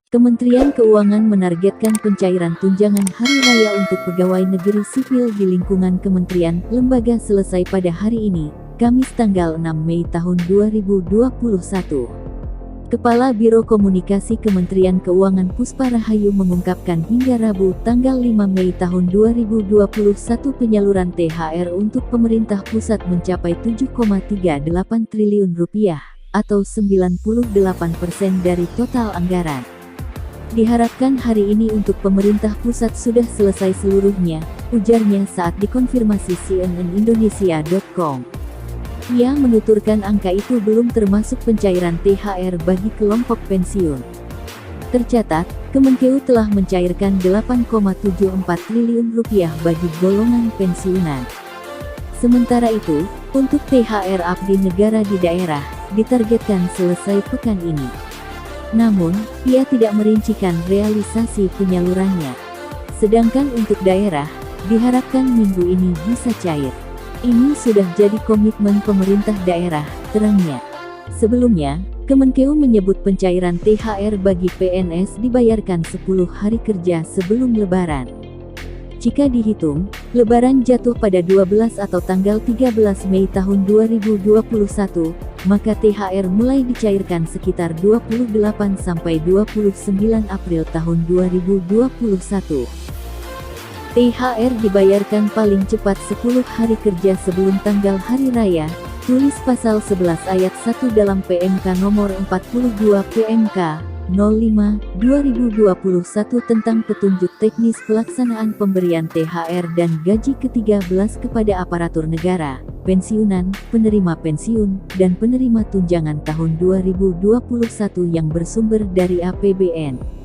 Kementerian Keuangan menargetkan pencairan tunjangan hari raya untuk pegawai negeri sipil di lingkungan kementerian lembaga selesai pada hari ini, Kamis tanggal 6 Mei tahun 2021. Kepala Biro Komunikasi Kementerian Keuangan Puspa Rahayu mengungkapkan hingga Rabu tanggal 5 Mei tahun 2021 penyaluran THR untuk pemerintah pusat mencapai Rp7,38 triliun atau 98% dari total anggaran. Diharapkan hari ini untuk pemerintah pusat sudah selesai seluruhnya, ujarnya saat dikonfirmasi cnnindonesia.com. Ia menuturkan angka itu belum termasuk pencairan THR bagi kelompok pensiun. Tercatat, Kemenkeu telah mencairkan Rp8,74 triliun bagi golongan pensiunan. Sementara itu, untuk THR abdi negara di daerah, ditargetkan selesai pekan ini. Namun, ia tidak merincikan realisasi penyalurannya. Sedangkan untuk daerah, diharapkan minggu ini bisa cair. Ini sudah jadi komitmen pemerintah daerah, terangnya. Sebelumnya, Kemenkeu menyebut pencairan THR bagi PNS dibayarkan 10 hari kerja sebelum Lebaran. Jika dihitung, Lebaran jatuh pada 12 atau tanggal 13 Mei tahun 2021, maka THR mulai dicairkan sekitar 28 sampai 29 April tahun 2021. THR dibayarkan paling cepat 10 hari kerja sebelum tanggal hari raya, tulis pasal 11 ayat 1 dalam PMK nomor 42 PMK 05/2021 tentang petunjuk teknis pelaksanaan pemberian THR dan gaji ke-13 kepada aparatur negara, pensiunan, penerima pensiun, dan penerima tunjangan tahun 2021 yang bersumber dari APBN.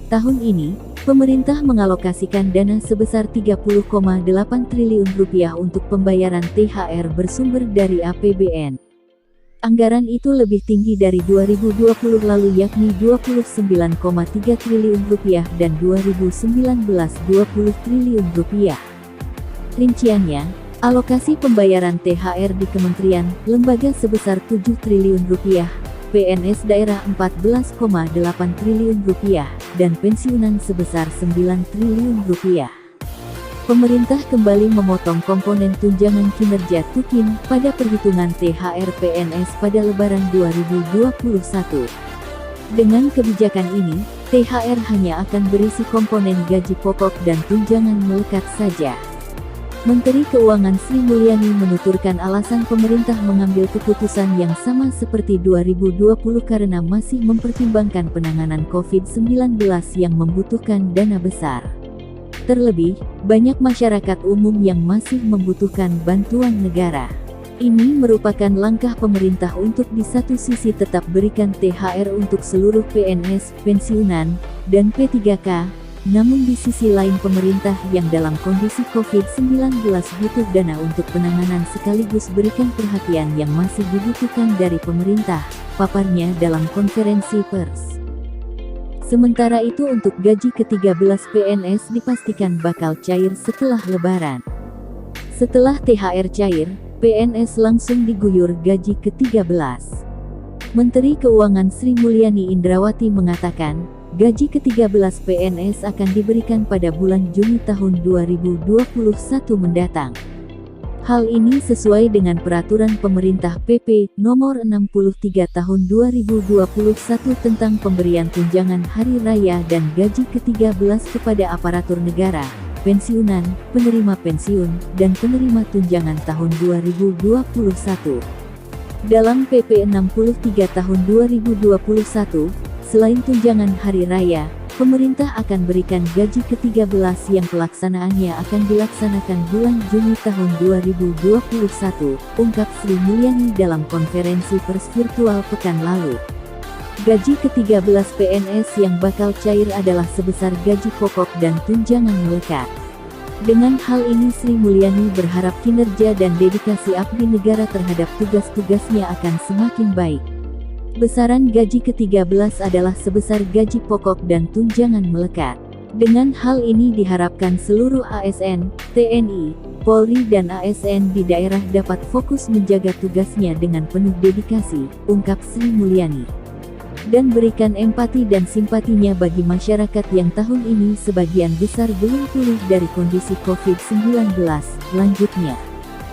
Tahun ini, pemerintah mengalokasikan dana sebesar Rp30,8 triliun untuk pembayaran THR bersumber dari APBN. Anggaran itu lebih tinggi dari 2020 lalu yakni Rp29,3 triliun dan 2019 Rp20 triliun. Rinciannya, alokasi pembayaran THR di kementerian, lembaga sebesar Rp7 triliun, PNS daerah Rp14,8 triliun, dan pensiunan sebesar Rp9 triliun. Pemerintah kembali memotong komponen tunjangan kinerja Tukin pada perhitungan THR PNS pada Lebaran 2021. Dengan kebijakan ini, THR hanya akan berisi komponen gaji pokok dan tunjangan melekat saja. Menteri Keuangan Sri Mulyani menuturkan alasan pemerintah mengambil keputusan yang sama seperti 2020 karena masih mempertimbangkan penanganan COVID-19 yang membutuhkan dana besar. Terlebih, banyak masyarakat umum yang masih membutuhkan bantuan negara. Ini merupakan langkah pemerintah untuk di satu sisi tetap berikan THR untuk seluruh PNS, pensiunan, dan P3K, namun di sisi lain pemerintah yang dalam kondisi COVID-19 butuh dana untuk penanganan sekaligus berikan perhatian yang masih dibutuhkan dari pemerintah, paparnya dalam konferensi pers. Sementara itu untuk gaji ke-13 PNS dipastikan bakal cair setelah Lebaran. Setelah THR cair, PNS langsung diguyur gaji ke-13. Menteri Keuangan Sri Mulyani Indrawati mengatakan, gaji ke-13 PNS akan diberikan pada bulan Juni tahun 2021 mendatang. Hal ini sesuai dengan peraturan pemerintah PP nomor 63 tahun 2021 tentang pemberian tunjangan hari raya dan gaji ke-13 kepada aparatur negara, pensiunan, penerima pensiun, dan penerima tunjangan tahun 2021. Dalam PP 63 tahun 2021, selain tunjangan hari raya, pemerintah akan berikan gaji ke-13 yang pelaksanaannya akan dilaksanakan bulan Juni tahun 2021, ungkap Sri Mulyani dalam konferensi pers virtual pekan lalu. Gaji ke-13 PNS yang bakal cair adalah sebesar gaji pokok dan tunjangan melekat. Dengan hal ini Sri Mulyani berharap kinerja dan dedikasi abdi negara terhadap tugas-tugasnya akan semakin baik. Besaran gaji ke-13 adalah sebesar gaji pokok dan tunjangan melekat. Dengan hal ini diharapkan seluruh ASN, TNI, Polri dan ASN di daerah dapat fokus menjaga tugasnya dengan penuh dedikasi, ungkap Sri Mulyani. Dan berikan empati dan simpatinya bagi masyarakat yang tahun ini sebagian besar belum pulih dari kondisi COVID-19, lanjutnya.